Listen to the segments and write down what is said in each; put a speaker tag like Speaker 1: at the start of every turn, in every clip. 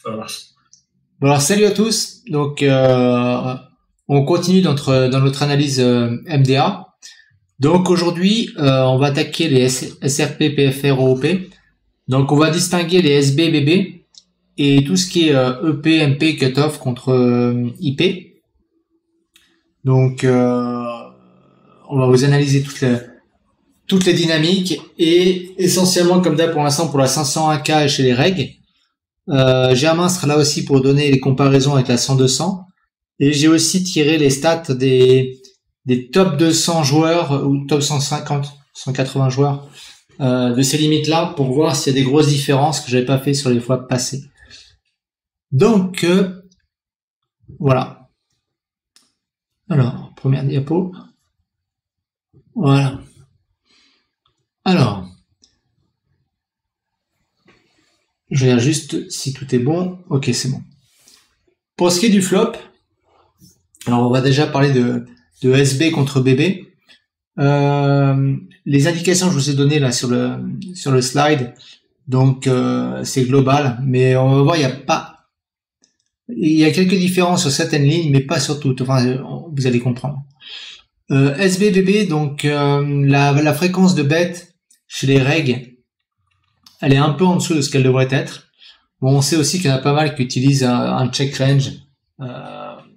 Speaker 1: Ça marche.
Speaker 2: Bon, alors salut à tous. Donc on continue dans notre analyse MDA. Donc aujourd'hui on va attaquer les SRP, PFR, OOP. Donc on va distinguer les SB, BB et tout ce qui est EP, MP, cutoff contre IP. Donc on va vous analyser toutes les dynamiques et essentiellement comme d'hab pour l'instant pour la 501K et chez les reg. Germain sera là aussi pour donner les comparaisons avec la 100-200 et j'ai aussi tiré les stats des top 200 joueurs ou top 150, 180 joueurs de ces limites là pour voir s'il y a des grosses différences que j'avais pas fait sur les fois passées. Donc voilà. Alors première diapo. Voilà. Alors. Je regarde juste si tout est bon. Ok, c'est bon. Pour ce qui est du flop, alors on va déjà parler de SB contre BB. Les indications que je vous ai données là sur le slide, donc c'est global, mais on va voir il y a quelques différences sur certaines lignes, mais pas sur toutes. Enfin, vous allez comprendre. SB BB, donc la fréquence de bet chez les reg, elle est un peu en dessous de ce qu'elle devrait être. Bon, on sait aussi qu'il y en a pas mal qui utilisent un check range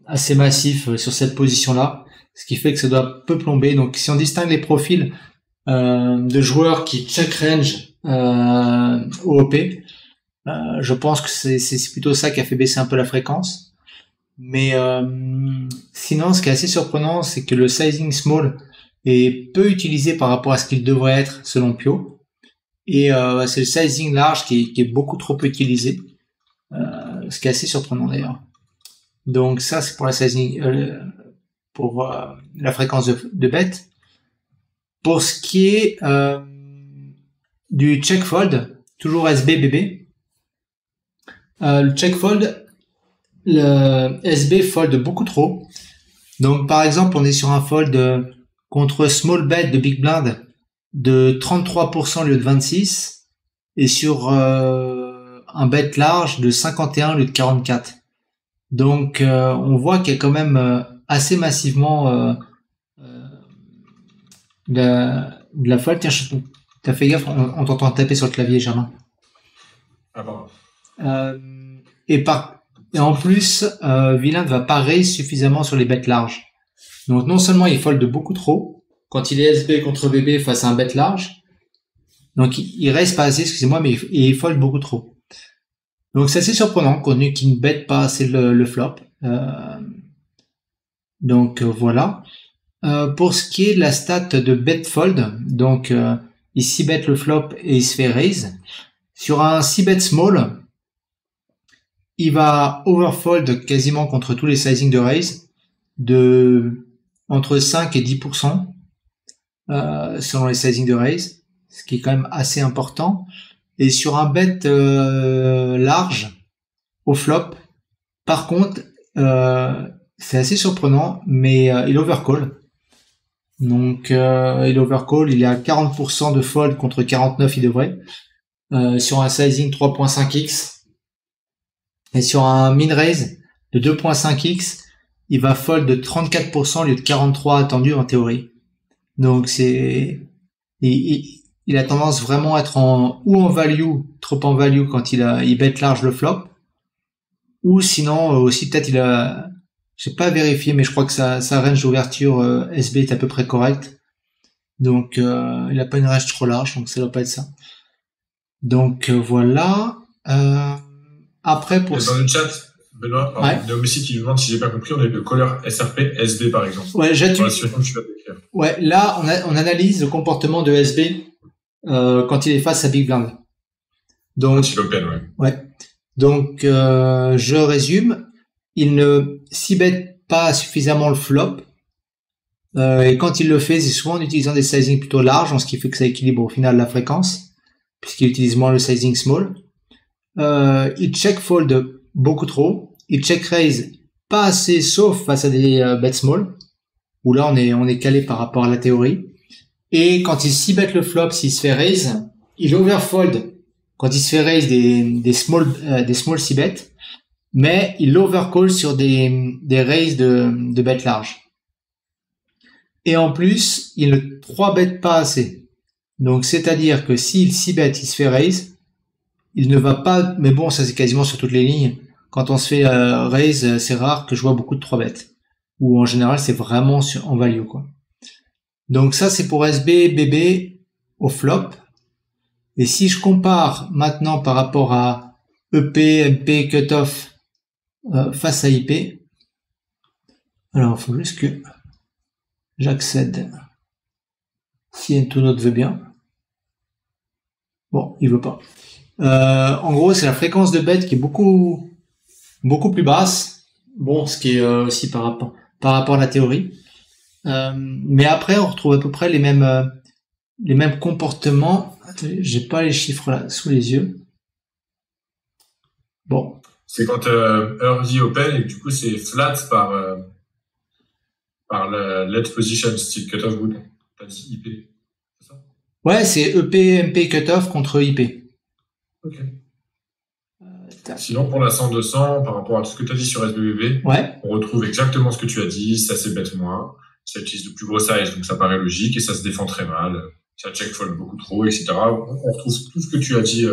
Speaker 2: assez massif sur cette position-là, ce qui fait que ça doit peu plomber. Donc, si on distingue les profils de joueurs qui check range OOP, je pense que c'est plutôt ça qui a fait baisser un peu la fréquence. Mais sinon, ce qui est assez surprenant, c'est que le sizing small est peu utilisé par rapport à ce qu'il devrait être selon Pio. Et c'est le sizing large qui est beaucoup trop utilisé, ce qui est assez surprenant d'ailleurs. Donc ça c'est pour la sizing, pour la fréquence de bet. Pour ce qui est du check fold, toujours SB BB, le check fold, le SB fold beaucoup trop. Donc par exemple on est sur un fold contre small bet de big blind de 33% au lieu de 26 et sur un bet large de 51 au lieu de 44. Donc on voit qu'il y a quand même assez massivement de la folle. Tiens, t'as fait gaffe, on t'entend taper sur le clavier, Germain.
Speaker 1: Ah pardon.
Speaker 2: Et en plus, Villain ne va pas raise suffisamment sur les bêtes larges. Donc non seulement il fold beaucoup trop, quand il est SB contre BB face à un bet large, donc il reste pas assez, excusez-moi, mais il fold beaucoup trop. Donc c'est assez surprenant qu'on ait qu'il ne bête pas assez le flop. Donc voilà. Pour ce qui est de la stat de bet fold, donc il 6 bet le flop et il se fait raise. Sur un 6 bet small, il va overfold quasiment contre tous les sizing de raise de entre 5 et 10%. Selon les sizing de raise, ce qui est quand même assez important. Et sur un bet large au flop, par contre, c'est assez surprenant, mais il overcall. Donc il overcall, il est à 40% de fold contre 49 il devrait. Sur un sizing 3.5x et sur un min raise de 2.5x, il va fold de 34% au lieu de 43 attendu en théorie. Donc il a tendance vraiment à être en value, trop en value quand il bet large le flop, ou sinon aussi peut-être j'ai pas vérifié, mais je crois que sa range d'ouverture SB est à peu près correcte. Donc il a pas une range trop large, donc ça doit pas être ça. Donc voilà. Après pour
Speaker 1: dans le chat, Benoît,
Speaker 2: ouais.
Speaker 1: il y a aussi qui demande si j'ai pas compris, on a le caller SRP SB par exemple.
Speaker 2: Ouais, ouais, là on analyse le comportement de SB quand il est face à Big Blind. Donc
Speaker 1: quand il open, ouais.
Speaker 2: Ouais. Donc je résume, il ne s'y bet pas suffisamment le flop. Et quand il le fait, c'est souvent en utilisant des sizing plutôt larges, ce qui fait que ça équilibre au final la fréquence, puisqu'il utilise moins le sizing small. Il check fold beaucoup trop, il check raise pas assez, sauf face à des bets small, où là on est calé par rapport à la théorie. Et quand il s'y bet le flop, s'il se fait raise, il overfold quand il se fait raise des small c-bet, mais il overcall sur des raises de bet large. Et en plus, il ne 3-bet pas assez. Donc, c'est-à-dire que s'il 6-bet, il se fait raise, il ne va pas, mais bon, ça c'est quasiment sur toutes les lignes. Quand on se fait raise, c'est rare que je vois beaucoup de 3-bet. Ou en général, c'est vraiment en value, quoi. Donc ça, c'est pour SB, BB au flop. Et si je compare maintenant par rapport à EP, MP, cutoff face à IP, alors il faut juste que j'accède. Si N2Note veut bien. Bon, il veut pas. En gros, c'est la fréquence de bet qui est beaucoup plus basse. Bon, ce qui est aussi par rapport à la théorie. Mais après, on retrouve à peu près les mêmes comportements. Attendez, j'ai pas les chiffres là sous les yeux. Bon.
Speaker 1: C'est quand early open et que du coup c'est flat par la let position style cutoff bouton. T'as dit IP, c'est ça?
Speaker 2: Ouais, c'est EP, MP cutoff contre IP.
Speaker 1: Ok. Sinon, pour la 100-200, par rapport à tout ce que tu as dit sur SBBB,
Speaker 2: ouais,
Speaker 1: on retrouve exactement ce que tu as dit. Ça c'est bête moins. Ça utilise le plus gros size, donc ça paraît logique, et ça se défend très mal. Ça check fold beaucoup trop, etc. On retrouve tout ce que tu as dit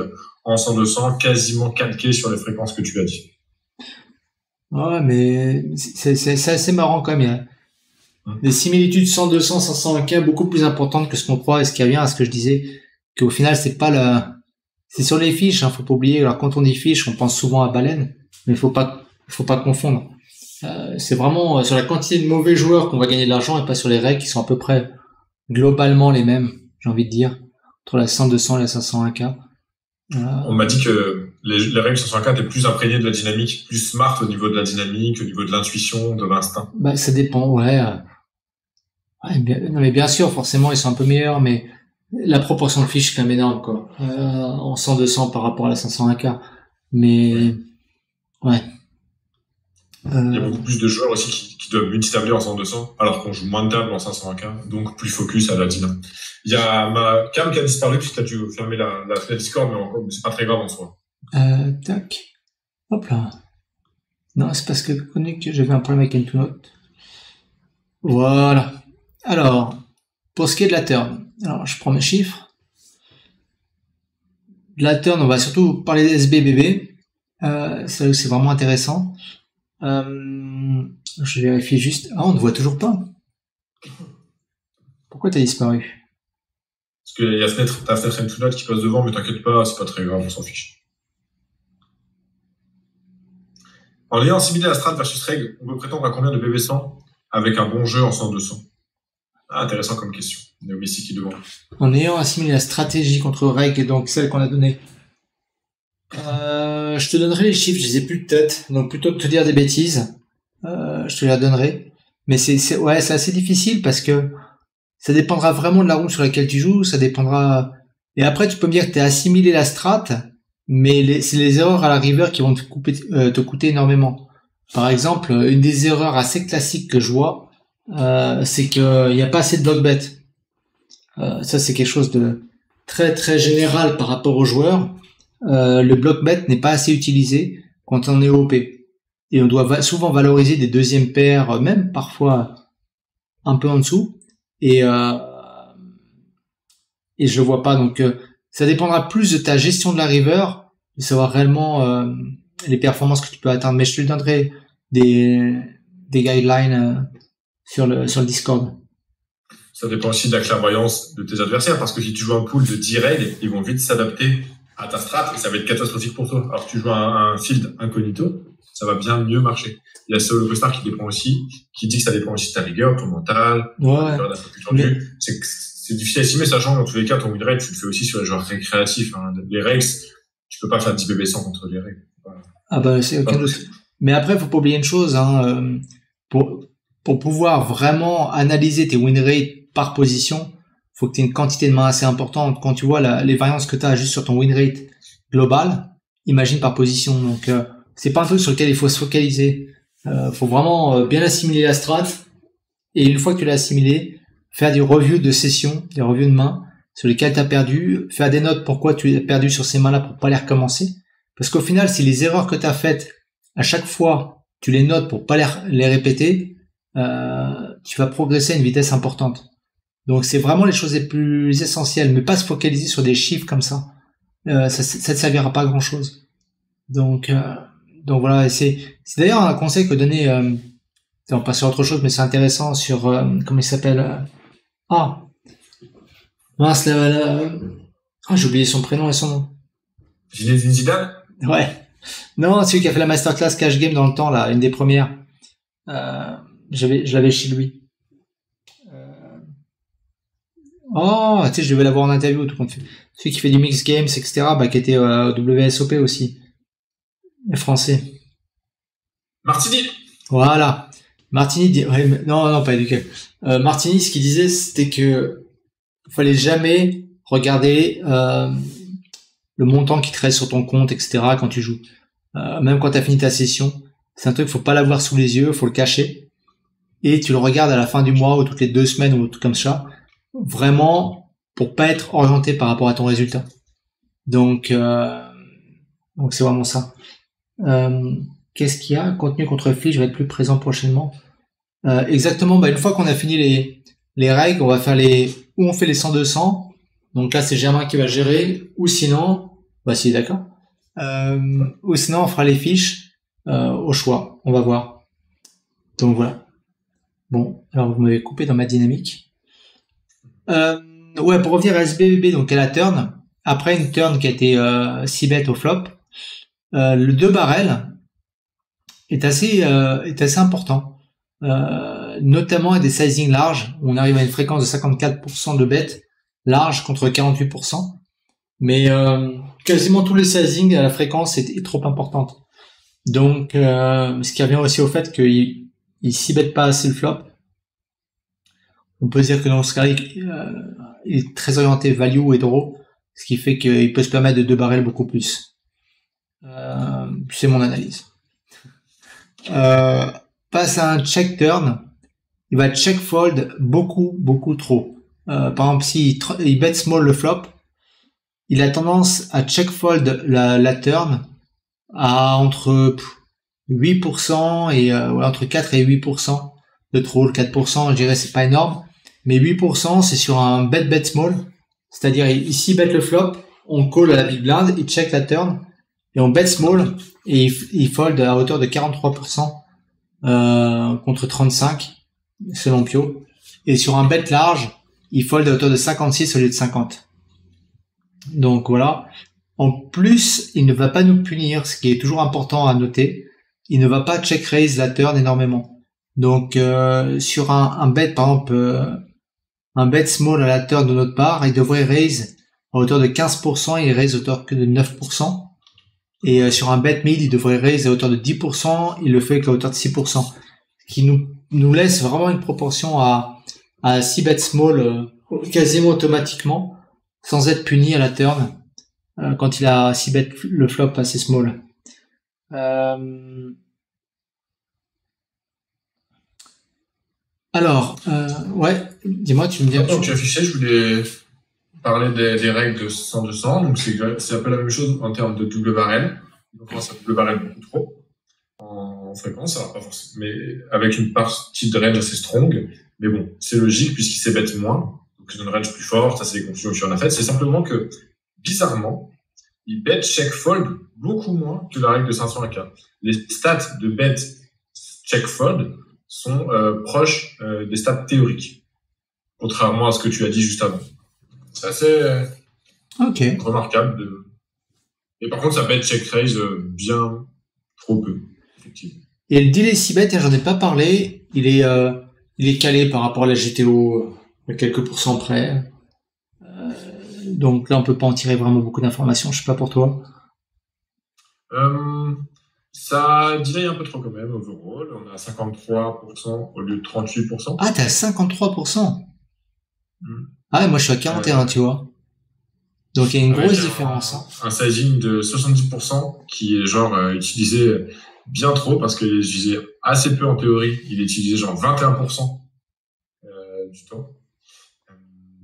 Speaker 1: en 100-200, quasiment calqué sur les fréquences que tu as dit.
Speaker 2: Ouais, mais c'est assez marrant quand même. Il y a des similitudes 100-200, 500K beaucoup plus importantes que ce qu'on croit, et ce qui revient à ce que je disais, qu'au final, c'est pas c'est sur les fiches, faut pas oublier. Alors, quand on dit fiches, on pense souvent à baleine, mais il faut pas confondre. C'est vraiment sur la quantité de mauvais joueurs qu'on va gagner de l'argent et pas sur les règles qui sont à peu près globalement les mêmes, j'ai envie de dire, entre la 100-200 et la 501K.
Speaker 1: On m'a dit que les règles 501K étaient plus imprégnées de la dynamique, plus smart au niveau de la dynamique, au niveau de l'intuition, de l'instinct.
Speaker 2: Bah, ça dépend, ouais. Non, mais bien sûr, forcément, ils sont un peu meilleurs, mais la proportion de fiches est quand même énorme, quoi. En 100-200 par rapport à la 501K. Mais, ouais.
Speaker 1: Il y a beaucoup plus de joueurs aussi qui doivent multitabler en 100-200, alors qu'on joue moins de tables en 501K, donc plus focus à la dynamique. Il y a ma cam qui a disparu, puisque tu as dû fermer la fenêtre Discord, mais c'est pas très grave en soi.
Speaker 2: Tac. Hop là. Non, c'est parce que j'avais un problème avec N2Note. Voilà. Alors, pour ce qui est de la turn, alors je prends mes chiffres. De la turn, on va surtout parler des SBBB. C'est vraiment intéressant. Je vérifie juste. Ah, on ne voit toujours pas. Pourquoi t'as disparu?
Speaker 1: Parce qu'il y a ta fenêtre N2Note qui passe devant, mais t'inquiète pas, c'est pas très grave, on s'en fiche. En ayant assimilé la strat versus règle, on peut prétendre à combien de BB100 avec un bon jeu en 100-200? Ah, intéressant comme question. Messi qui demande.
Speaker 2: En ayant assimilé la stratégie contre règle, et donc celle qu'on a donnée. Je te donnerai les chiffres, je les ai plus de tête. Donc plutôt que de te dire des bêtises, je te les donnerai. Mais c'est assez difficile parce que ça dépendra vraiment de la room sur laquelle tu joues, ça dépendra. Et après, tu peux me dire que tu as assimilé la strat, mais c'est les erreurs à la river qui vont te coûter énormément. Par exemple, une des erreurs assez classiques que je vois, c'est qu'il n'y a pas assez de block bet. Ça, c'est quelque chose de très très général par rapport aux joueurs. Le block bet n'est pas assez utilisé quand on est OP. Et on doit souvent valoriser des deuxièmes paires, même parfois un peu en dessous. Et je le vois pas. Donc, ça dépendra plus de ta gestion de la river, de savoir réellement les performances que tu peux atteindre. Mais je te donnerai des guidelines sur le Discord.
Speaker 1: Ça dépend aussi de la clairvoyance de tes adversaires, parce que si tu joues un pool de 10 règles, ils vont vite s'adapter à ta strat et ça va être catastrophique pour toi. Alors que tu joues un field incognito, ça va bien mieux marcher. Il y a Solo Costar qui dépend aussi, qui dit que ça dépend aussi de ta rigueur, ton mental,
Speaker 2: ouais.
Speaker 1: d'un peu plus tendu. C'est difficile à estimer, sachant dans tous les cas, ton win rate, tu le fais aussi sur les joueurs récréatifs. Hein. Les règles, tu peux pas faire 10 BB100 contre les règles.
Speaker 2: Ah bah, c'est aucun doute. Mais après, faut pas oublier une chose, hein, pour pouvoir vraiment analyser tes win rates par position, faut que tu aies une quantité de mains assez importante. Quand tu vois les variances que tu as juste sur ton win rate global, imagine par position. Donc, c'est pas un truc sur lequel il faut se focaliser. Faut vraiment bien assimiler la strat. Et une fois que tu l'as assimilé, faire des reviews de session, des reviews de mains, sur lesquelles tu as perdu, faire des notes pourquoi tu as perdu sur ces mains-là pour pas les recommencer. Parce qu'au final, si les erreurs que tu as faites, à chaque fois, tu les notes pour pas les répéter, tu vas progresser à une vitesse importante. Donc c'est vraiment les choses les plus essentielles, mais pas se focaliser sur des chiffres comme ça. Ça ne servira pas à grand chose. Donc voilà, c'est d'ailleurs un conseil que donnait, on passe sur autre chose, mais c'est intéressant sur comment il s'appelle mince, j'ai oublié son prénom et son nom.
Speaker 1: Zinedine Zidane.
Speaker 2: Ouais. Non, celui qui a fait la masterclass Cash Game dans le temps là, une des premières. Je l'avais chez lui. Tu sais, je devais l'avoir en interview tout compte fait. Celui qui fait du mix games, etc., qui était au WSOP aussi. Les Français.
Speaker 1: Martini.
Speaker 2: Voilà. Martini non, pas éduqué. Martini, ce qu'il disait, c'était que fallait jamais regarder le montant qui te reste sur ton compte, etc., quand tu joues. Même quand tu as fini ta session, c'est un truc, faut pas l'avoir sous les yeux, faut le cacher. Et tu le regardes à la fin du mois ou toutes les 2 semaines ou tout comme ça, vraiment pour pas être orienté par rapport à ton résultat. Donc c'est vraiment ça. Qu'est-ce qu'il y a? Contenu contre fil, je vais être plus présent prochainement. Exactement, une fois qu'on a fini les règles, on va faire où on fait les 100-200. Donc là, c'est Germain qui va gérer, ou sinon, si d'accord. Ou sinon, on fera les fiches au choix. On va voir. Donc voilà. Bon, alors vous m'avez coupé dans ma dynamique. Pour revenir à SBBB, donc à la turn, après une turn qui a été 6 bêtes au flop, le 2 barrel est assez important, notamment à des sizing larges, où on arrive à une fréquence de 54% de bêtes larges contre 48%, mais quasiment tous les sizing à la fréquence est trop importante. Donc, ce qui revient aussi au fait qu'il 6 bête pas assez le flop. On peut dire que dans ce cas, il est très orienté value et draw, ce qui fait qu'il peut se permettre de 2 barrels beaucoup plus. C'est mon analyse. Passe à un check turn, il va check fold beaucoup trop. Par exemple, s'il bet small le flop, il a tendance à check fold la turn à entre 8% et entre 4 et 8% de troll. 4%, je dirais, c'est pas énorme, mais 8% c'est sur un bet small, c'est-à-dire ici bet le flop, on call à la big blind, il check la turn et on bet small et il fold à hauteur de 43% contre 35 selon Pio, et sur un bet large il fold à hauteur de 56 au lieu de 50. Donc voilà. En plus, il ne va pas nous punir, ce qui est toujours important à noter. Il ne va pas check raise la turn énormément. Donc sur un bet, par exemple, un bet small à la turn de notre part, il devrait raise à hauteur de 15%, il raise à hauteur que de 9%. Et sur un bet mid, il devrait raise à hauteur de 10%, il le fait qu'à hauteur de 6%. Ce qui nous laisse vraiment une proportion à 6 bets small quasiment automatiquement, sans être puni à la turn. Quand il a 6 bêtes le flop assez small. Alors, dis-moi, tu me dis.
Speaker 1: Donc, tu affichais, je voulais parler des règles de 100-200. Donc, c'est un peu la même chose en termes de double barrel. Donc, on commence à double barrel beaucoup trop en fréquence, alors pas forcément, mais avec une partie de range assez strong. Mais bon, c'est logique puisqu'il s'est bet moins. Donc, il a une range plus forte, ça c'est des conclusions que j'en ai faites. C'est simplement que, bizarrement, il bet check fold beaucoup moins que la règle de 500 AK. Les stats de bet check fold sont proches des stats théoriques, contrairement à ce que tu as dit juste avant. C'est assez remarquable. Et par contre, ça bet check raise bien trop peu, effectivement.
Speaker 2: Et le delay 6 bet, j'en ai pas parlé, il est calé par rapport à la GTO à quelques pourcents près. Donc là, on peut pas en tirer vraiment beaucoup d'informations. Je sais pas pour toi.
Speaker 1: Ça delay un peu trop quand même, overall. On est à 53% au lieu de 38%.
Speaker 2: Ah, t'es à 53%. Ah, moi, je suis à 41, tu vois. Donc, il y a une grosse différence.
Speaker 1: Un sizing de 70% qui est utilisé bien trop parce qu'il est utilisé assez peu en théorie. Il est utilisé 21% du temps.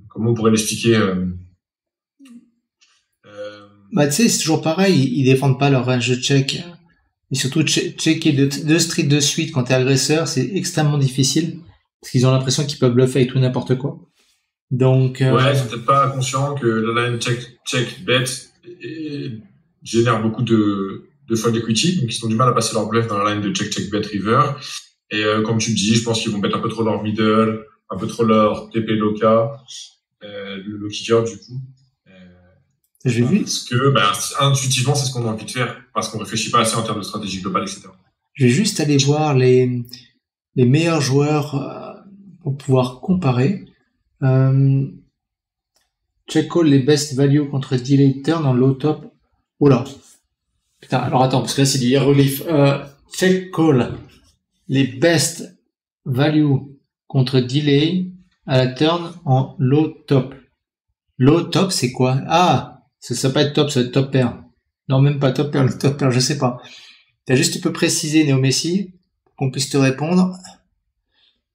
Speaker 1: Comment on pourrait l'expliquer
Speaker 2: Bah, tu sais, c'est toujours pareil, ils défendent pas leur range de check. Et surtout, checker deux streets de suite quand t'es agresseur, c'est extrêmement difficile. Parce qu'ils ont l'impression qu'ils peuvent bluffer avec tout n'importe quoi. Donc,
Speaker 1: Ouais, ils sont peut-être pas conscients que la line check bet génère beaucoup de fold equity, donc ils ont du mal à passer leur bluff dans la line de check bet river. Et comme tu le dis, je pense qu'ils vont mettre un peu trop leur middle, un peu trop leur TP loca, le low kicker du coup.
Speaker 2: j'ai vu.
Speaker 1: Parce que intuitivement, c'est ce qu'on a envie de faire, parce qu'on réfléchit pas assez en termes de stratégie globale, etc.
Speaker 2: Je vais juste aller voir les meilleurs joueurs pour pouvoir comparer. Check call les best value contre delay turn en low top. Oula. Putain, alors attends, parce que là c'est du hiéroglyphe. Check call les best value contre delay à la turn en low top. Low top, c'est quoi? Ah, ça peut être top, ça va être top pair. Non, même pas top pair, le top pair, je sais pas. T'as juste, tu peux préciser, Néo Messi, qu'on puisse te répondre.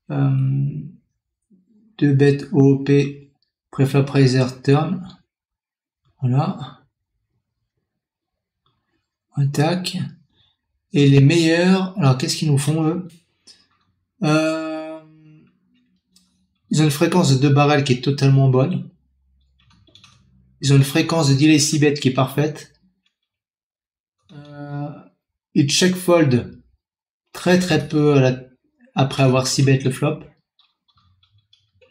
Speaker 2: 2 bêtes OOP, préflop raiser turn. Voilà. Attaque. Et les meilleurs, alors qu'est-ce qu'ils nous font, eux? Ils ont une fréquence de 2 barrels qui est totalement bonne. Ils ont une fréquence de delay 6 bet qui est parfaite. Ils check fold très très peu après avoir 6 bet le flop.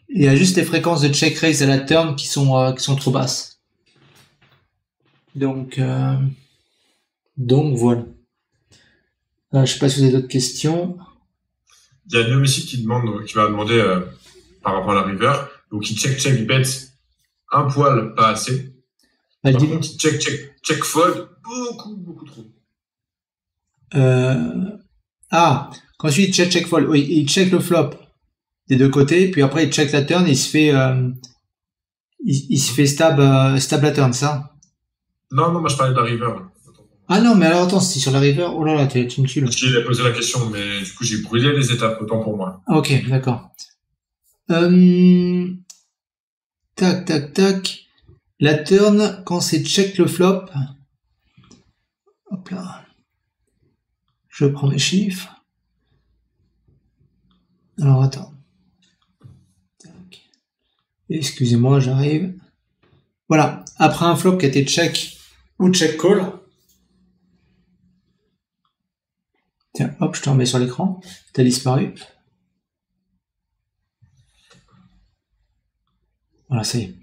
Speaker 2: Et il y a juste les fréquences de check raise à la turn qui sont trop basses. Donc voilà. Je sais pas si vous avez d'autres questions.
Speaker 1: Il y a Neo Messi qui m'a demandé par rapport à la river, donc il check bet un poil pas assez. Par contre, il check fold beaucoup trop.
Speaker 2: Quand je dis check fold, oui, il check le flop des deux côtés, puis après il check la turn, il se fait stab la turn, ça?
Speaker 1: Non, moi je parlais de la river.
Speaker 2: Ah non, mais alors attends, c'est sur la river. Oh là là, tu me tues là.
Speaker 1: Il a posé la question, mais du coup j'ai brûlé les étapes, autant pour moi.
Speaker 2: Ok, d'accord. Tac. La turn, quand c'est check le flop. Hop là. Je prends mes chiffres. Alors attends. Tac. Excusez-moi, j'arrive. Voilà. Après un flop qui a été check ou check call. Tiens, hop, je te remets sur l'écran. T'as disparu. Voilà, ça y est.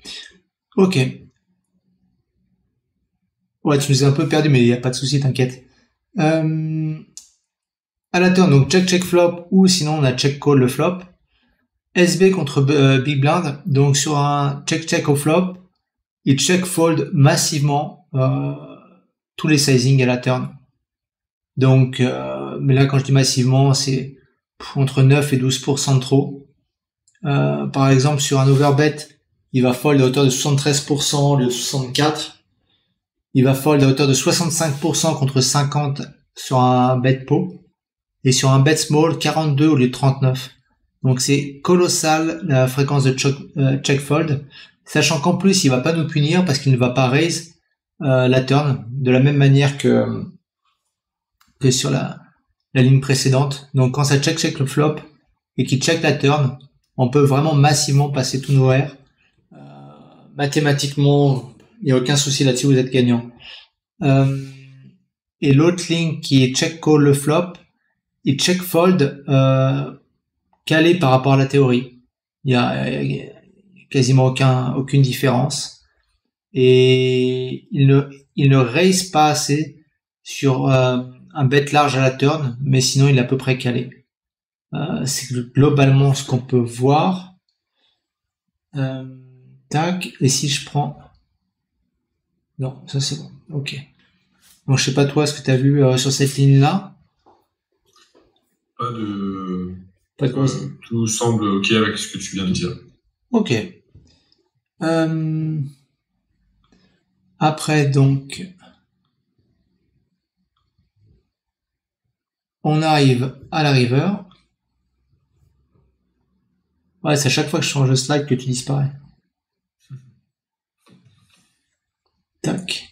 Speaker 2: Ok. Ouais, tu nous as un peu perdu, mais il n'y a pas de souci, t'inquiète. À la turn, donc check flop, ou sinon on a check call le flop. SB contre Big Blind, donc sur un check au flop, il check fold massivement tous les sizing à la turn. Donc, mais là quand je dis massivement, c'est entre 9 et 12% de trop. Par exemple, sur un overbet, il va fold à hauteur de 73% au lieu de 64%. Il va fold à hauteur de 65% contre 50 sur un bet pot. Et sur un bet small, 42 au lieu de 39. Donc c'est colossal la fréquence de check fold. Sachant qu'en plus, il va pas nous punir parce qu'il ne va pas raise la turn de la même manière que sur la ligne précédente. Donc quand ça check le flop et qu'il check la turn, on peut vraiment massivement passer tous nos airs. Mathématiquement, il n'y a aucun souci là-dessus, vous êtes gagnant. Et l'autre ligne qui est check call le flop, il check fold calé par rapport à la théorie. Il y a quasiment aucune différence. Et il ne raise pas assez sur un bet large à la turn, mais sinon il est à peu près calé. C'est globalement ce qu'on peut voir. Tac, et si je prends... Non, ça c'est bon, ok. Bon, je sais pas toi, ce que tu as vu sur cette ligne-là.
Speaker 1: Pas de
Speaker 2: cause.
Speaker 1: Tout semble ok avec ce que tu viens de dire.
Speaker 2: Ok. Après, donc, on arrive à la river. Ouais, c'est à chaque fois que je change de slide que tu disparais. Tac.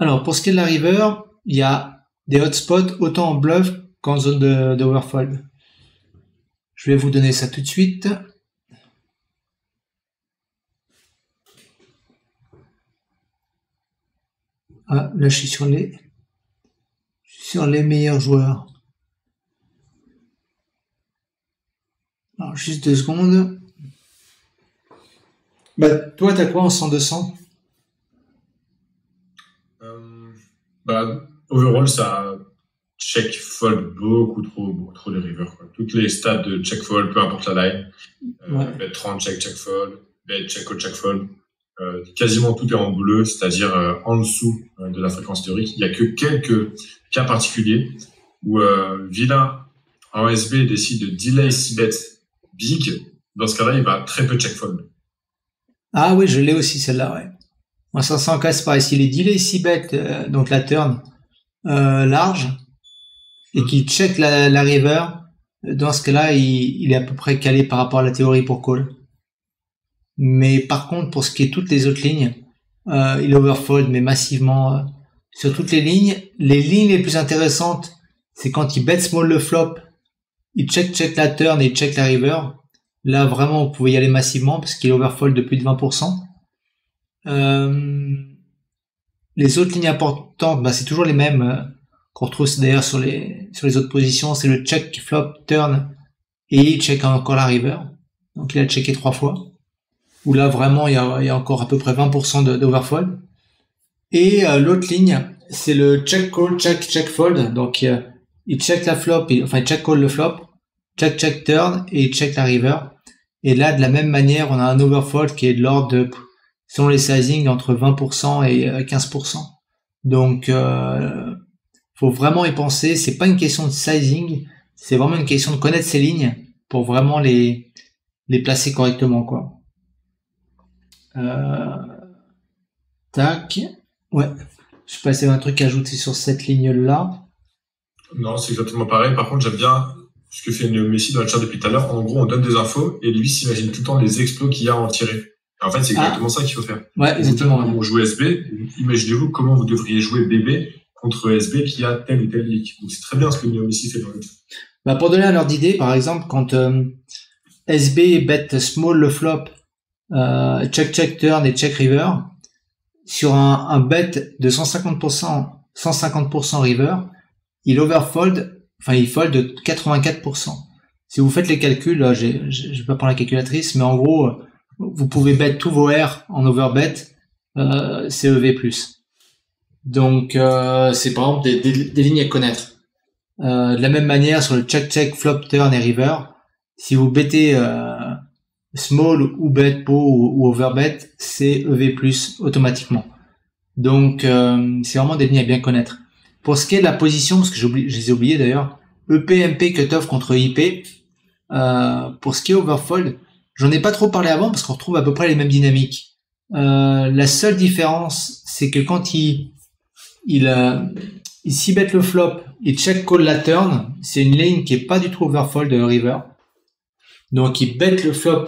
Speaker 2: Alors, pour ce qui est de la river, il y a des hotspots autant en bluff qu'en zone d'overfold. Je vais vous donner ça tout de suite. Ah, là, je suis sur les meilleurs joueurs. Alors, juste 2 secondes. Bah, toi, t'as quoi en 100-200?
Speaker 1: Overall, ça check fold beaucoup trop les rivers, quoi. Toutes les stats de check fold, peu importe la line. Bet 30, check fold, bet check call, check fold. Quasiment tout est en bleu, c'est-à-dire en dessous de la fréquence théorique. Il y a que quelques cas particuliers où vilain en SB décide de delay 6 bets big. Dans ce cas-là, il va très peu check fold.
Speaker 2: Ah oui, je l'ai aussi celle-là, ouais. En 500 cas, c'est pareil. S'il est delay 6 bets, donc la turn large, et qu'il check la river, dans ce cas-là, il est à peu près calé par rapport à la théorie pour call. Mais par contre, pour ce qui est toutes les autres lignes, il overfold, mais massivement sur toutes les lignes. Les lignes les plus intéressantes, c'est quand il bet small le flop, il check la turn et il check la river. Là, vraiment, vous pouvez y aller massivement parce qu'il overfold de plus de 20%. Les autres lignes importantes, c'est toujours les mêmes qu'on retrouve d'ailleurs sur les autres positions. C'est le check, flop, turn et il check encore la river. Donc il a checké 3 fois. Où là, vraiment, il y a encore à peu près 20% d'overfold. Et l'autre ligne, c'est le check call, check fold. Donc il check la flop, il check call le flop, check turn et il check la river. Et là, de la même manière, on a un overfold qui est de l'ordre de, selon les sizing, entre 20% et 15%. Donc, faut vraiment y penser. C'est pas une question de sizing, c'est vraiment une question de connaître ces lignes pour vraiment les placer correctement, quoi. Tac. Ouais. Je sais pas s'il y a un truc à ajouter sur cette ligne-là.
Speaker 1: Non, c'est exactement pareil. Par contre, j'aime bien ce que fait Messi dans le chat depuis tout à l'heure. En gros, on donne des infos et lui s'imagine tout le temps les exploits qu'il y a à en tirer. Et en fait, c'est exactement ça qu'il faut faire.
Speaker 2: Ouais, exactement.
Speaker 1: Comment vous jouez SB, imaginez-vous comment vous devriez jouer BB contre SB qui a tel ou tel leak. Donc, c'est très bien ce que Messi fait dans le chat.
Speaker 2: Pour donner un ordre d'idée, par exemple, quand SB bet small le flop, check turn et check river, sur un bet de 150% river, il overfold, il fold de 84%. Si vous faites les calculs, là, je vais pas prendre la calculatrice, mais en gros, vous pouvez bet tous vos R en overbet, c'est EV+. Donc, c'est par exemple des lignes à connaître. De la même manière, sur le check, flop, turn et river, si vous bettez small ou bet pot ou overbet, c'est EV+, automatiquement. Donc, c'est vraiment des lignes à bien connaître. Pour ce qui est de la position, parce que je les ai oubliés d'ailleurs, EP, MP, cutoff contre IP, pour ce qui est overfold, j'en ai pas trop parlé avant parce qu'on retrouve à peu près les mêmes dynamiques. La seule différence, c'est que quand il s'y bet le flop, il check call la turn, c'est une ligne qui est pas du tout overfold de river. Donc il bet le flop,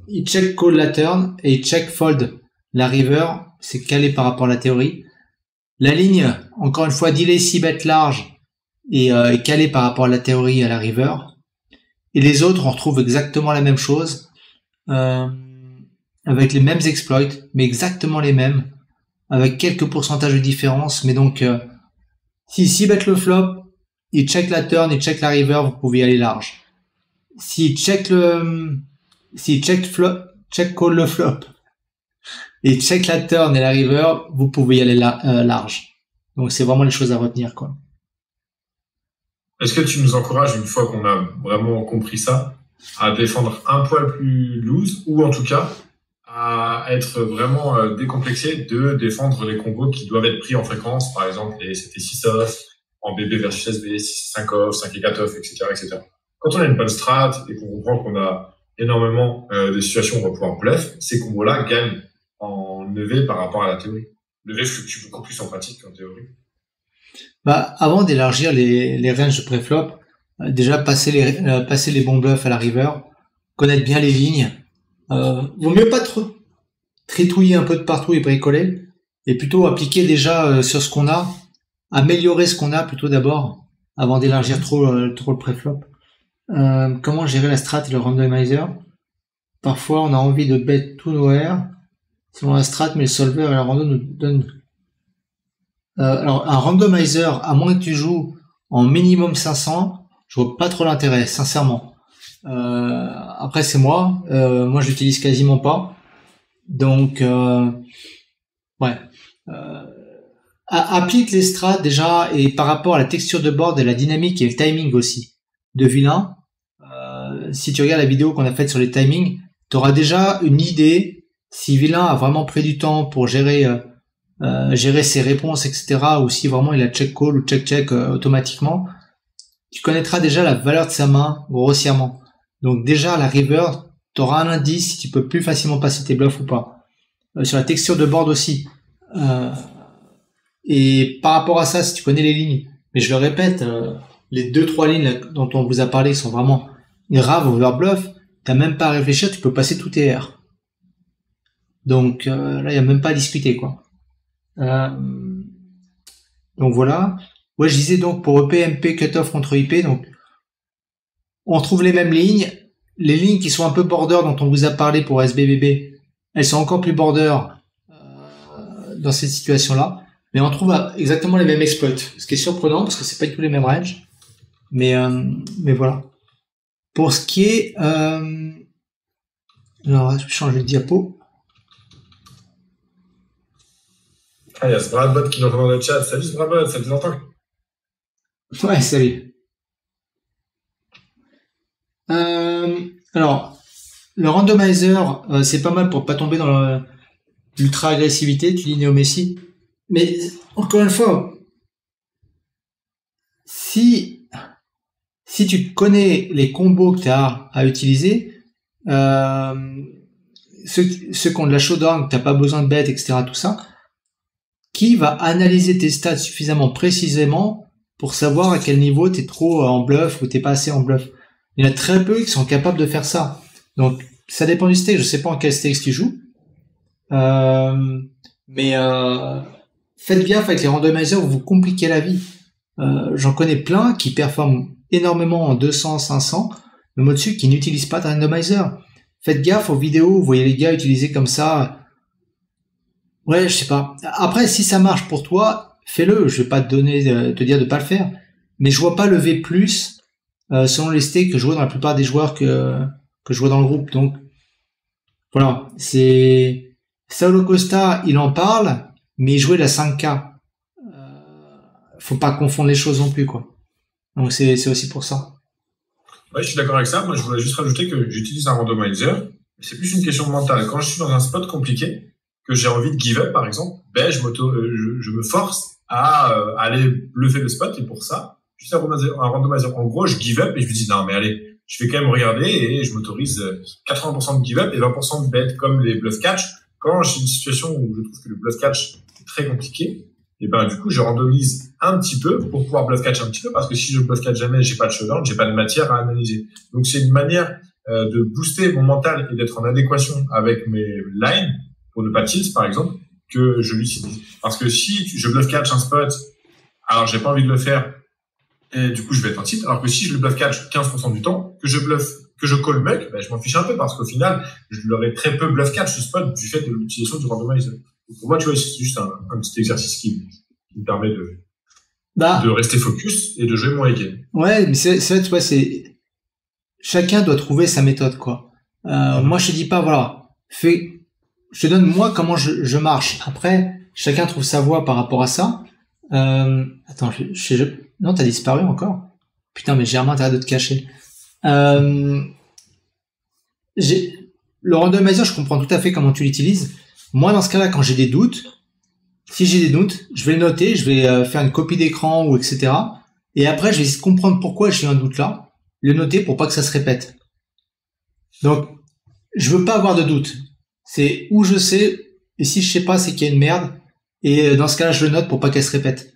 Speaker 2: il check call la turn et il check fold la river, c'est calé par rapport à la théorie. La ligne, encore une fois, delay 6 bêtes large et est calé par rapport à la théorie et à la river. Et les autres, on retrouve exactement la même chose, avec les mêmes exploits, mais exactement les mêmes, avec quelques pourcentages de différence. Mais donc, si 6 bêtes le flop, il check la turn, il check la river, vous pouvez y aller large. S'il check call le flop, et check la turn et la river, vous pouvez y aller large. Donc c'est vraiment les choses à retenir, quoi.
Speaker 1: Est-ce que tu nous encourages, une fois qu'on a vraiment compris ça, à défendre un poil plus loose, ou en tout cas à être vraiment décomplexé de défendre les combos qui doivent être pris en fréquence, par exemple les CT 6 off, en BB versus SB, 5 off, 5 et 4 off, etc., etc. Quand on a une bonne strat et qu'on comprend qu'on a énormément de situations où on va pouvoir bluff, ces combos-là gagnent en EV par rapport à la théorie. L'EV fluctue beaucoup plus en pratique qu'en théorie.
Speaker 2: Avant d'élargir les ranges de préflop, déjà passer les bons bluffs à la river, connaître bien les lignes. Vaut mieux pas trop tritouiller un peu de partout et bricoler. et plutôt appliquer déjà sur ce qu'on a, améliorer ce qu'on a plutôt d'abord, avant d'élargir trop le préflop. Comment gérer la strat et le randomizer? Parfois, on a envie de bet tout nowhere, selon la strat, mais le solver et la rando nous donnent... alors, un randomizer, à moins que tu joues en minimum 500, je vois pas trop l'intérêt, sincèrement. Après, c'est moi. Moi, je l'utilise quasiment pas. Donc, ouais. Applique les strats déjà, et par rapport à la texture de board et la dynamique et le timing aussi de vilain. Si tu regardes la vidéo qu'on a faite sur les timings, tu auras déjà une idée si vilain a vraiment pris du temps pour gérer ses réponses, etc., ou si vraiment il a check call ou check automatiquement. Tu connaîtras déjà la valeur de sa main grossièrement. Donc déjà à la river, tu auras un indice si tu peux plus facilement passer tes bluffs ou pas. Sur la texture de board aussi. Et par rapport à ça, si tu connais les lignes, mais je le répète, les 2-3 lignes dont on vous a parlé qui sont vraiment graves overbluff, t'as même pas à réfléchir, tu peux passer tout tes R. Donc là, il y a même pas à discuter, quoi. Donc voilà. Ouais, je disais donc pour EP, MP, cutoff contre IP, donc on retrouve les mêmes lignes. Les lignes qui sont un peu border dont on vous a parlé pour SBBB, elles sont encore plus border dans cette situation-là. Mais on trouve exactement les mêmes exploits. Ce qui est surprenant parce que c'est pas du tout les mêmes ranges. Mais voilà. Pour ce qui est... alors, je vais changer de diapo.
Speaker 1: Ah, il y a ce Bradbot qui nous rejoint dans le chat. Salut ce Bradbot, ça fait longtemps.
Speaker 2: Ouais, salut. Alors, le randomizer, c'est pas mal pour pas tomber dans l'ultra agressivité, tu dis Néo Messi. Mais encore une fois, si tu connais les combos que tu as à utiliser, ceux qui ont de la showdown, que tu n'as pas besoin de bet, etc., tout ça, qui va analyser tes stats suffisamment précisément pour savoir à quel niveau tu es trop en bluff ou tu n'es pas assez en bluff. Il y en a très peu qui sont capables de faire ça. Donc, ça dépend du stake. Je sais pas en quel stake tu joues. Mais faites gaffe avec les randomizers, vous compliquez la vie. J'en connais plein qui performent énormément en 200, 500, mais au-dessus qui n'utilisent pas de randomizer. Faites gaffe aux vidéos, vous voyez les gars utiliser comme ça. Ouais, je sais pas. Après, si ça marche pour toi, fais-le. Je vais pas te dire de pas le faire. Mais je vois pas lever plus selon les stakes que je vois dans la plupart des joueurs que je vois dans le groupe. Donc, voilà. C'est Saulo Costa, il en parle, mais il jouait la 5K. Faut pas confondre les choses non plus, quoi. Donc c'est aussi pour ça.
Speaker 1: Ouais, je suis d'accord avec ça. Moi, je voulais juste rajouter que j'utilise un randomizer. C'est plus une question mentale. Quand je suis dans un spot compliqué, que j'ai envie de give up, par exemple, ben, je me force à aller bluffer le spot. Et pour ça, juste un randomizer. En gros, je give up et je me dis, non, mais allez, je vais quand même regarder et je m'autorise 80% de give up et 20% de bet comme les bluff catch. Quand j'ai une situation où je trouve que le bluff catch est très compliqué, et ben, du coup, je randomise un petit peu pour pouvoir bluff catch un petit peu parce que si je bluff catch jamais, j'ai pas de showdown, j'ai pas de matière à analyser. Donc, c'est une manière de booster mon mental et d'être en adéquation avec mes lines pour ne pas tilt, par exemple, que je l'utilise. Parce que si je bluff catch un spot, alors j'ai pas envie de le faire, et du coup, je vais être en tilt. Alors que si je le bluff catch 15% du temps, que je call mug, ben, je m'en fiche un peu parce qu'au final, je l'aurais très peu bluff catch ce spot du fait de l'utilisation du randomizer. Pour moi, tu vois, c'est juste un petit exercice qui me permet de rester focus et de jouer mon game.
Speaker 2: Ouais, mais c'est vrai, tu vois, chacun doit trouver sa méthode, quoi. Moi, je te dis pas, voilà, je te donne moi comment je marche. Après, chacun trouve sa voie par rapport à ça. Attends, non, t'as disparu encore. Putain, mais j'ai vraiment intérêt de te cacher. Le randomizer, je comprends tout à fait comment tu l'utilises. Moi, dans ce cas-là, quand j'ai des doutes, si j'ai des doutes, je vais le noter, je vais faire une copie d'écran ou etc. Et après, je vais essayer de comprendre pourquoi j'ai un doute là, le noter pour pas que ça se répète. Donc, je veux pas avoir de doute. C'est où je sais, et si je sais pas, c'est qu'il y a une merde. Et dans ce cas-là, je le note pour pas qu'elle se répète.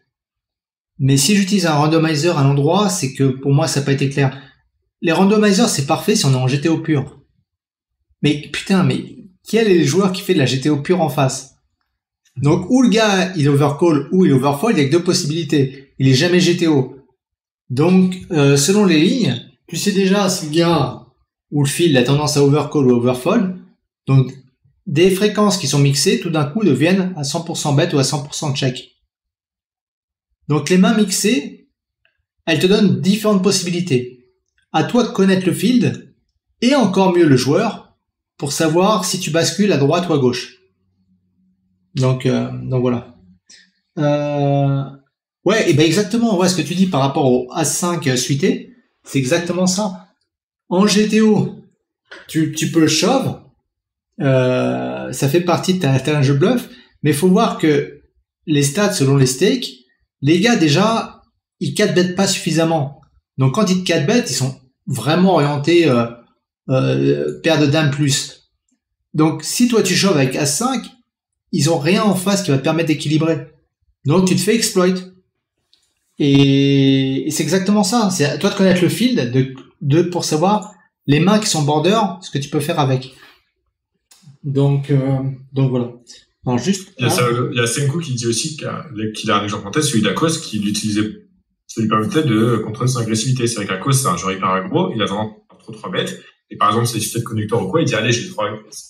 Speaker 2: Mais si j'utilise un randomizer à l'endroit, c'est que pour moi, ça n'a pas été clair. Les randomizers, c'est parfait si on est en GTO pur. Mais putain, mais quel est le joueur qui fait de la GTO pure en face? Donc, ou le gars, il overcall ou il overfold, il y a que deux possibilités. Il est jamais GTO. Donc, selon les lignes, tu sais déjà si le gars ou le field a tendance à overcall ou overfold. Donc, des fréquences qui sont mixées, tout d'un coup, deviennent à 100% bet ou à 100% check. Donc, les mains mixées, elles te donnent différentes possibilités. À toi de connaître le field et encore mieux le joueur pour savoir si tu bascules à droite ou à gauche. Donc voilà. Ouais, et ben exactement, ouais, ce que tu dis par rapport au As5 suité, c'est exactement ça. En GTO, tu peux le shove, ça fait partie de ta jeu bluff, mais il faut voir que les stats selon les stakes, les gars déjà, ils 4-bet pas suffisamment. Donc quand ils te 4-bet, ils sont vraiment orientés paire de dames plus. Donc si toi tu shoves avec As5, ils ont rien en face qui va te permettre d'équilibrer. Donc tu te fais exploit. Et c'est exactement ça. C'est à toi de connaître le field pour savoir les mains qui sont border, ce que tu peux faire avec. Donc voilà. Alors juste.
Speaker 1: Il y a Senku qui dit aussi qu'il a un exemple en tête, celui d'Akos, qui l'utilisait, ça lui permettait de contrôler son agressivité. C'est vrai qu'Akos, c'est un joueur hyper aggro, il a tendance à trop 3 bêtes. Et par exemple, c'est des connecteurs ou quoi, il dit, allez,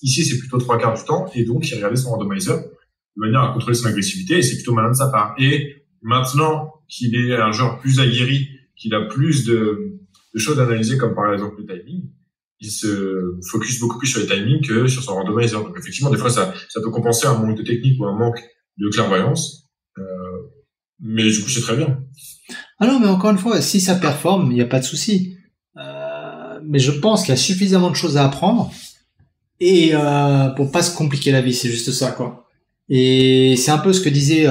Speaker 1: ici, c'est plutôt 3/4 du temps. Et donc, il regardait son randomizer de manière à contrôler son agressivité. Et c'est plutôt malin de sa part. Et maintenant qu'il est un joueur plus aguerri, qu'il a plus de choses à analyser, comme par exemple le timing, il se focus beaucoup plus sur les timings que sur son randomizer. Donc, effectivement, des fois, ça peut compenser un manque de technique ou un manque de clairvoyance. Mais du coup, c'est très bien.
Speaker 2: Ah non, mais encore une fois, si ça performe, il n'y a pas de souci. Mais je pense qu'il y a suffisamment de choses à apprendre et pour pas se compliquer la vie, c'est juste ça, quoi. Et c'est un peu ce que disaient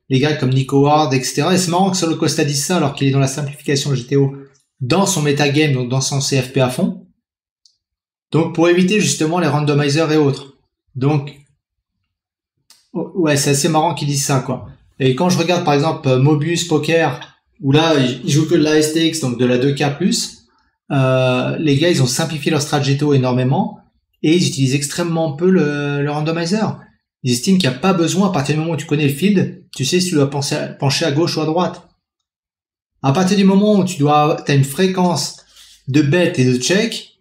Speaker 2: les gars comme Nico Ward, etc. Et c'est marrant que Solo Costa dise ça alors qu'il est dans la simplification GTO dans son metagame, donc dans son CFP à fond. Donc pour éviter justement les randomizers et autres. Donc ouais, c'est assez marrant qu'ils disent ça, quoi. Et quand je regarde par exemple Mobius Poker, où là ils jouent que de la STX, donc de la 2K+, les gars ils ont simplifié leur strat GTO énormément et ils utilisent extrêmement peu le randomizer. Ils estiment qu'il n'y a pas besoin, à partir du moment où tu connais le field, tu sais si tu dois pencher à gauche ou à droite. À partir du moment où t'as une fréquence de bet et de check,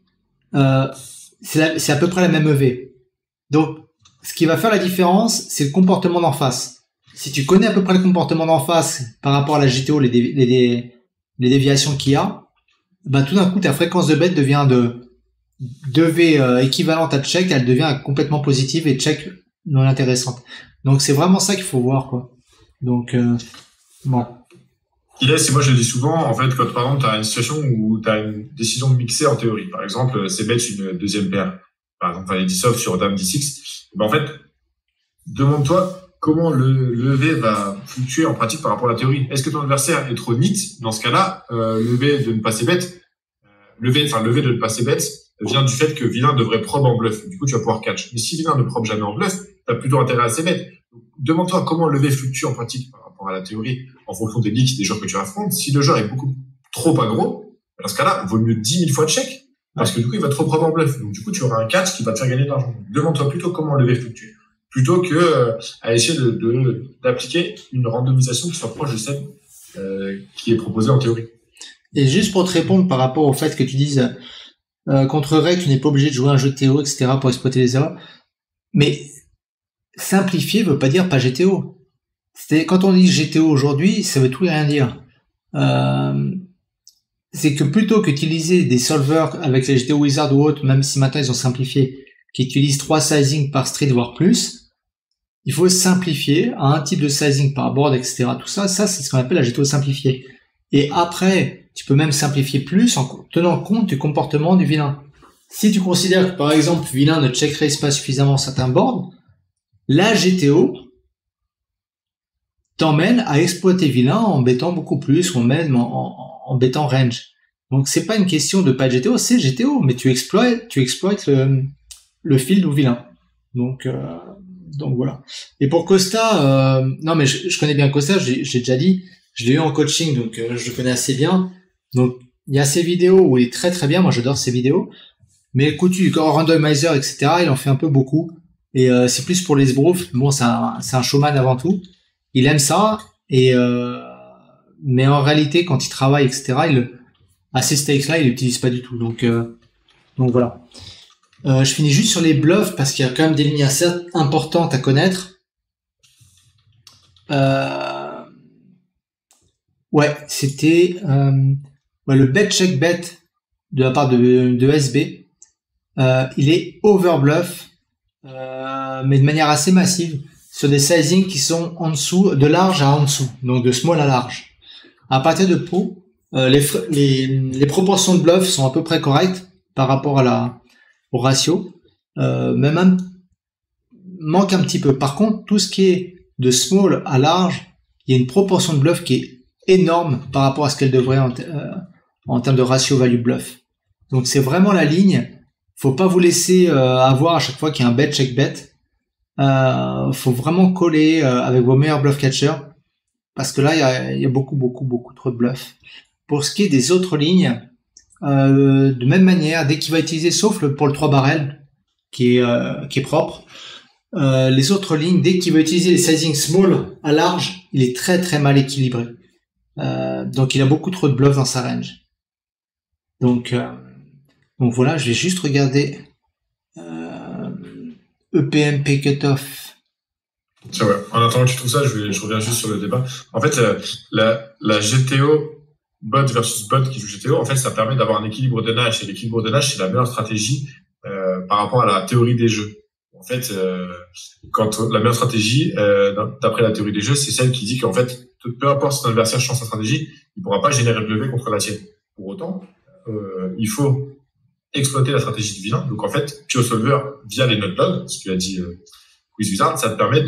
Speaker 2: c'est à peu près la même EV. Donc, ce qui va faire la différence, c'est le comportement d'en face. Si tu connais à peu près le comportement d'en face par rapport à la GTO, les déviations qu'il y a, ben tout d'un coup, ta fréquence de bet devient de V équivalente à check, elle devient complètement positive et check non intéressante. Donc, c'est vraiment ça qu'il faut voir, quoi. Donc, bon.
Speaker 1: Et moi je le dis souvent, en fait, quand par exemple tu as une situation où tu as une décision de mixer en théorie, par exemple, c'est bet une deuxième paire, par exemple, les 10 off sur dame 10x, ben en fait, demande-toi comment le lever va fluctuer en pratique par rapport à la théorie. Est-ce que ton adversaire est trop neat? Dans ce cas-là, lever de ne pas ses bêtes, lever de ne pas ses bêtes vient du fait que vilain devrait probe en bluff. Du coup, tu vas pouvoir catch. Mais si vilain ne probe jamais en bluff, tu as plutôt intérêt à ses bêtes. Donc, demande-toi comment lever fluctue en pratique par rapport à la théorie en fonction des leaks des joueurs que tu affrontes. Si le joueur est beaucoup trop aggro, dans ce cas-là, il vaut mieux 10 000 fois check parce que du coup, il va trop probe en bluff. Donc, du coup, tu auras un catch qui va te faire gagner de l'argent. Demande-toi plutôt comment lever fluctue plutôt que à essayer d'appliquer une randomisation qui soit proche de celle qui est proposée en théorie.
Speaker 2: Et juste pour te répondre par rapport au fait que tu dises contre règle, tu n'es pas obligé de jouer un jeu de TO, etc. pour exploiter les erreurs. Mais simplifier veut pas dire pas GTO. Quand on dit GTO aujourd'hui, ça veut tout et rien dire. C'est que plutôt qu'utiliser des solvers avec les GTO Wizard ou autres, même si maintenant ils ont simplifié, qui utilisent 3 sizing par street voire plus, il faut simplifier à un type de sizing par board, etc. Tout ça, c'est ce qu'on appelle la GTO simplifiée. Et après, tu peux même simplifier plus en tenant compte du comportement du vilain. Si tu considères que, par exemple, vilain ne check raise pas suffisamment certains boards, la GTO t'emmène à exploiter vilain en bettant beaucoup plus, ou même en bettant range. Donc, c'est pas une question de pas de GTO, c'est GTO, mais tu exploites le field ou vilain. Donc voilà. Et pour Costa, non, mais je connais bien Costa, j'ai déjà dit, je l'ai eu en coaching, donc je le connais assez bien. Donc, il y a ses vidéos où il est très très bien, moi j'adore ses vidéos. Mais écoute, du randomizer, etc., il en fait un peu beaucoup. Et c'est plus pour les sbroufs. Bon, c'est un showman avant tout. Il aime ça. Et mais en réalité, quand il travaille, etc., à ces stakes-là, il l'utilise pas du tout. Donc voilà. Je finis juste sur les bluffs parce qu'il y a quand même des lignes assez importantes à connaître. Ouais, c'était le bet check bet de la part de SB. Il est overbluff, mais de manière assez massive sur des sizings qui sont en dessous, de large à en dessous, donc de small à large. À partir de pot, les proportions de bluff sont à peu près correctes par rapport au ratio, mais même manque un petit peu. Par contre, tout ce qui est de small à large, il y a une proportion de bluff qui est énorme par rapport à ce qu'elle devrait en termes de ratio value bluff. Donc c'est vraiment la ligne. Faut pas vous laisser avoir à chaque fois qu'il y a un bet check bet. Faut vraiment coller avec vos meilleurs bluff catchers parce que là il y a beaucoup trop de bluff. Pour ce qui est des autres lignes, de même manière, dès qu'il va utiliser, sauf pour le 3 barrels qui est propre, les autres lignes, dès qu'il va utiliser les sizing small à large, il est très très mal équilibré. Donc il a beaucoup trop de bluff dans sa range. Donc voilà, je vais juste regarder EPMP cutoff.
Speaker 1: Tiens, ouais. En attendant que tu trouves ça, je reviens juste sur le débat. En fait, la GTO bot versus bot qui joue GTO, en fait, ça permet d'avoir un équilibre de Nash. Et l'équilibre de Nash, c'est la meilleure stratégie par rapport à la théorie des jeux. En fait, quand la meilleure stratégie, d'après la théorie des jeux, c'est celle qui dit qu'en fait, peu importe si ton adversaire change sa stratégie, il pourra pas générer de levée contre la tienne. Pour autant, il faut exploiter la stratégie du vilain. Donc en fait, Pio Solver, via les note logs, ce que a dit Quiz Wizard, ça te permet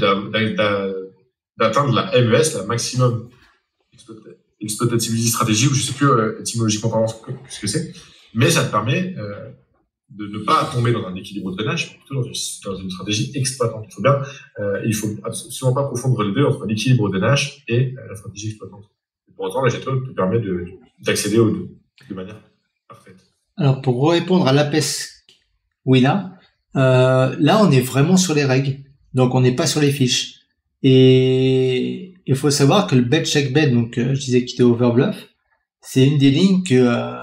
Speaker 1: d'atteindre la MES, la maximum exploitability stratégie, ou je sais plus étymologiquement parlant ce que c'est, mais ça te permet de ne pas tomber dans un équilibre de drainage, mais plutôt dans une stratégie exploitante. Il faut absolument pas confondre les deux entre l'équilibre de drainage et la stratégie exploitante. Et pour autant, la GTO te permet d'accéder aux deux de manière parfaite.
Speaker 2: Alors, pour répondre à l'Apes Wina, là, on est vraiment sur les règles. Donc, on n'est pas sur les fiches. Et il faut savoir que le bet check bet, donc, je disais qu'il était overbluff, c'est une des lignes que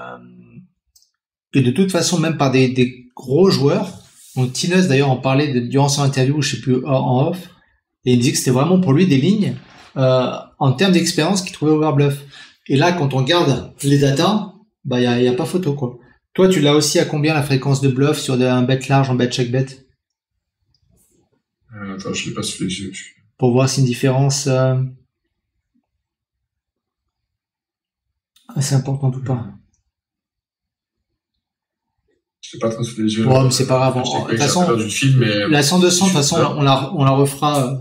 Speaker 2: de toute façon, même par des gros joueurs, donc Tinus d'ailleurs en parlait durant son interview, je sais plus, en off, et il me dit que c'était vraiment pour lui des lignes, en termes d'expérience qu'il trouvait overbluff. Et là, quand on regarde les datas, bah, y a pas photo, quoi. Toi, tu l'as aussi à combien la fréquence de bluff sur un bet large en bet check bet?
Speaker 1: Attends, je l'ai pas sous les yeux.
Speaker 2: Pour voir si une différence assez importante ou pas.
Speaker 1: Je sais pas trop sous les yeux.
Speaker 2: Ouais, mais c'est pas grave. De toute façon, la 100-200, de toute façon, on la refera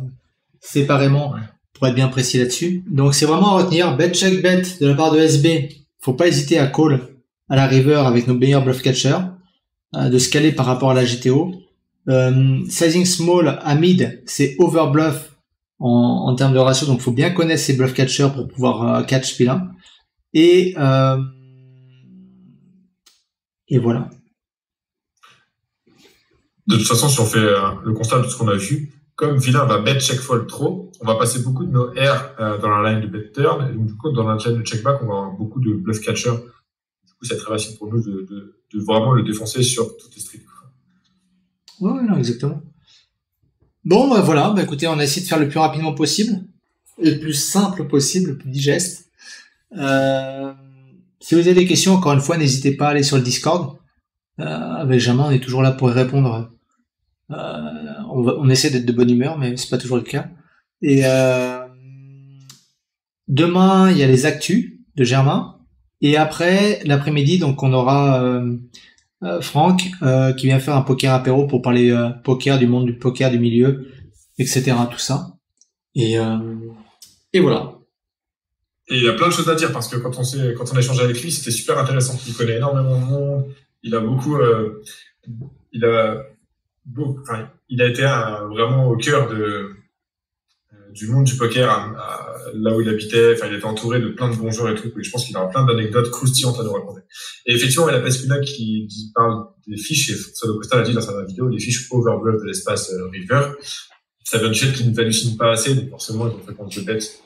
Speaker 2: séparément pour être bien précis là-dessus. Donc, c'est vraiment à retenir. Bet check bet de la part de SB. Faut pas hésiter à call à la river avec nos meilleurs bluff catchers, de se caler par rapport à la GTO. Sizing small à mid, c'est overbluff en termes de ratio, donc faut bien connaître ses bluff catchers pour pouvoir catch vilain. Et voilà.
Speaker 1: De toute façon, si on fait le constat de ce qu'on a vu, comme vilain va bet check fold trop, on va passer beaucoup de nos R dans la line de bet turn, et donc du coup dans la line de check back, on va avoir beaucoup de bluff catchers. Du coup, c'est très facile pour nous de vraiment le défoncer sur toutes les streets.
Speaker 2: Ouais, non, exactement. Bon, bah, voilà, bah, écoutez, on a essayé de faire le plus rapidement possible, et le plus simple possible, le plus digeste. Si vous avez des questions, encore une fois, n'hésitez pas à aller sur le Discord. Avec Germain, on est toujours là pour y répondre. On essaie d'être de bonne humeur, mais c'est pas toujours le cas. Et demain, il y a les actus de Germain. Et après, l'après-midi, donc on aura Franck qui vient faire un poker apéro pour parler poker, du monde du poker, du milieu, etc. Tout ça. Et voilà.
Speaker 1: Et il y a plein de choses à dire parce que quand on a échangé avec lui, c'était super intéressant. Il connaît énormément de monde. Il a beaucoup, il a été vraiment au cœur du monde du poker là où il habitait. Enfin, il était entouré de plein de bons joueurs et tout. Et je pense qu'il aura plein d'anecdotes croustillantes à nous raconter. Et effectivement, il y a Pespina qui parle des fiches, et Solo Costa l'a dit dans sa vidéo, les fiches overbluff de l'espace river. Ça donne une qui ne hallucine pas assez, donc forcément, ils ont fait contre de bêtes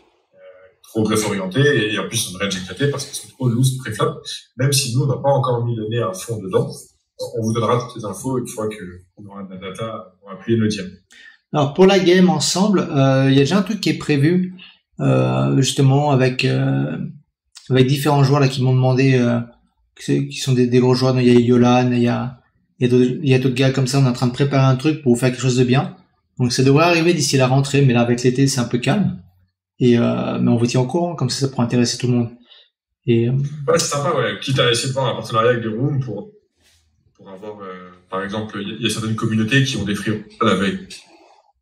Speaker 1: trop bluff orienté, et en plus, ils ont une range éclatée parce qu'ils sont trop loose pré-flop. Même si nous, on n'a pas encore mis le nez à fond dedans, on vous donnera toutes les infos une fois qu'on aura de la data, on va appuyer le dire.
Speaker 2: Alors pour la game ensemble, il y a déjà un truc qui est prévu justement avec différents joueurs là qui m'ont demandé qui sont des gros joueurs. Il y a Yolan, il y a d'autres gars comme ça. On est en train de préparer un truc pour faire quelque chose de bien. Donc ça devrait arriver d'ici la rentrée, mais là avec l'été c'est un peu calme. Et mais on vous tient au courant, comme ça pourra intéresser tout le monde. Et
Speaker 1: ouais, c'est sympa, ouais. Quitte à essayer de voir un partenariat avec des rooms pour avoir, par exemple, il y a certaines communautés qui ont des free rolls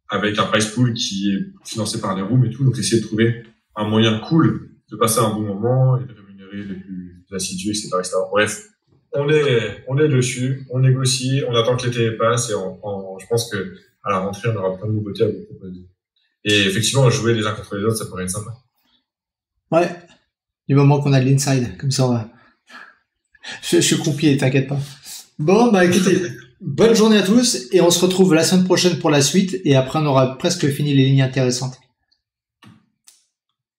Speaker 1: avec un prize pool qui est financé par les rooms et tout, donc essayer de trouver un moyen cool de passer un bon moment et de rémunérer les plus assidus, etc., etc. Bref, on est dessus, on négocie, on attend que l'été passe et je pense que à la rentrée, on aura plein de nouveautés à vous proposer. Et effectivement, jouer les uns contre les autres, ça pourrait être sympa.
Speaker 2: Ouais, du moment qu'on a de l'inside, comme ça on va... Je suis croupier, t'inquiète pas. Bon, bah écoutez, bonne journée à tous et on se retrouve la semaine prochaine pour la suite et après on aura presque fini les lignes intéressantes.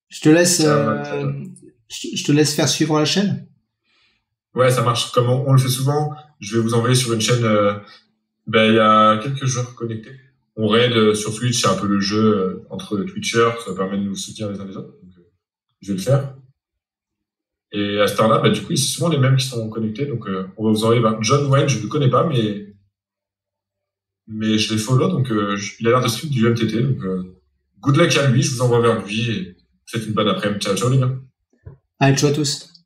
Speaker 2: Je te laisse, je te laisse faire suivre la chaîne.
Speaker 1: Ouais, ça marche. Comme on le fait souvent, je vais vous envoyer sur une chaîne. Il y a quelques joueurs connectés. On raid sur Twitch, c'est un peu le jeu entre Twitchers, ça permet de nous soutenir les uns les autres. Donc, je vais le faire. Et à cette heure-là, du coup, c'est souvent les mêmes qui sont connectés. Donc, on va vous envoyer John Wayne, je ne le connais pas, mais je l'ai follow, donc il a l'air de stream du MTT. Donc, good luck à lui, je vous envoie vers lui et faites une bonne après-midi. Ciao, ciao les gars.
Speaker 2: Allez, ciao à tous.